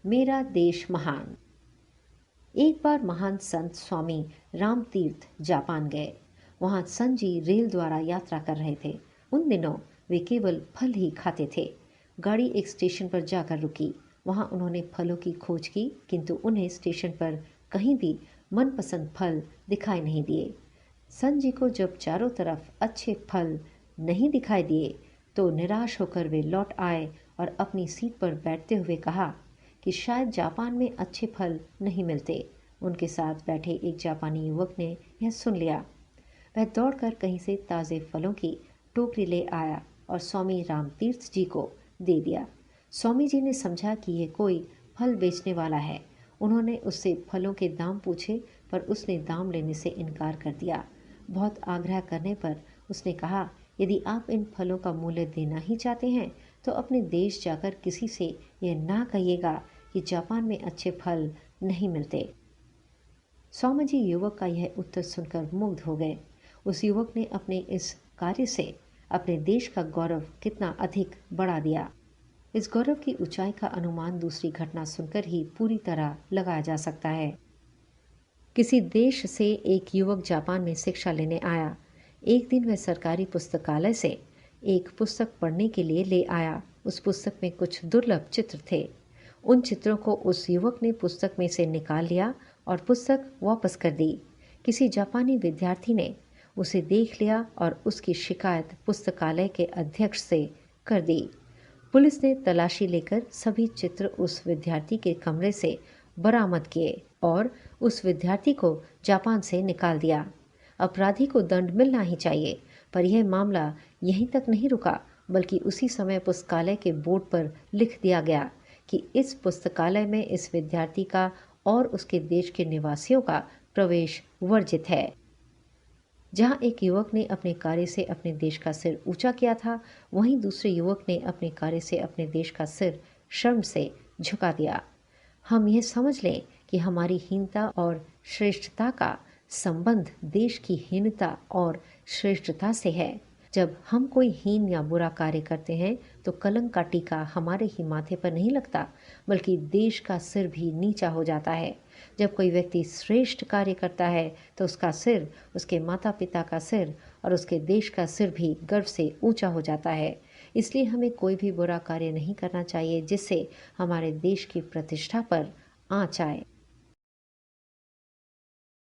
मेरा देश महान। एक बार महान संत स्वामी रामतीर्थ जापान गए। वहां संत जी रेल द्वारा यात्रा कर रहे थे। उन दिनों वे केवल फल ही खाते थे। गाड़ी एक स्टेशन पर जाकर रुकी। वहां उन्होंने फलों की खोज की, किंतु उन्हें स्टेशन पर कहीं भी मनपसंद फल दिखाई नहीं दिए। संत जी को जब चारों तरफ अच्छे फल नहीं दिखाई दिए तो निराश होकर वे लौट आए और अपनी सीट पर बैठते हुए कहा कि शायद जापान में अच्छे फल नहीं मिलते। उनके साथ बैठे एक जापानी युवक ने यह सुन लिया। वह दौड़कर कहीं से ताज़े फलों की टोकरी ले आया और स्वामी रामतीर्थ जी को दे दिया। स्वामी जी ने समझा कि यह कोई फल बेचने वाला है। उन्होंने उससे फलों के दाम पूछे, पर उसने दाम लेने से इनकार कर दिया। बहुत आग्रह करने पर उसने कहा, यदि आप इन फलों का मूल्य देना ही चाहते हैं तो अपने देश जाकर किसी से यह ना कहिएगा कि जापान में अच्छे फल नहीं मिलते। स्वामी जी युवक का यह उत्तर सुनकर मुग्ध हो गए। उस युवक ने अपने इस कार्य से अपने देश का गौरव कितना अधिक बढ़ा दिया। इस गौरव की ऊंचाई का अनुमान दूसरी घटना सुनकर ही पूरी तरह लगाया जा सकता है। किसी देश से एक युवक जापान में शिक्षा लेने आया। एक दिन वह सरकारी पुस्तकालय से एक पुस्तक पढ़ने के लिए ले आया। उस पुस्तक में कुछ दुर्लभ चित्र थे। उन चित्रों को उस युवक ने पुस्तक में से निकाल लिया और पुस्तक वापस कर दी। किसी जापानी विद्यार्थी ने उसे देख लिया और उसकी शिकायत पुस्तकालय के अध्यक्ष से कर दी। पुलिस ने तलाशी लेकर सभी चित्र उस विद्यार्थी के कमरे से बरामद किए और उस विद्यार्थी को जापान से निकाल दिया। अपराधी को दंड मिलना ही चाहिए, पर यह मामला यहीं तक नहीं रुका, बल्कि उसी समय पुस्तकालय के बोर्ड पर लिख दिया गया कि इस पुस्तकालय में इस विद्यार्थी का और उसके देश के निवासियों का प्रवेश वर्जित है। जहां एक युवक ने अपने कार्य से अपने देश का सिर ऊंचा किया था, वहीं दूसरे युवक ने अपने कार्य से अपने देश का सिर शर्म से झुका दिया। हम यह समझ लें कि हमारी हीनता और श्रेष्ठता का संबंध देश की हीनता और श्रेष्ठता से है। जब हम कोई हीन या बुरा कार्य करते हैं तो कलंक का टीका हमारे ही माथे पर नहीं लगता, बल्कि देश का सिर भी नीचा हो जाता है। जब कोई व्यक्ति श्रेष्ठ कार्य करता है तो उसका सिर, उसके माता पिता का सिर और उसके देश का सिर भी गर्व से ऊंचा हो जाता है। इसलिए हमें कोई भी बुरा कार्य नहीं करना चाहिए जिससे हमारे देश की प्रतिष्ठा पर आँच आए।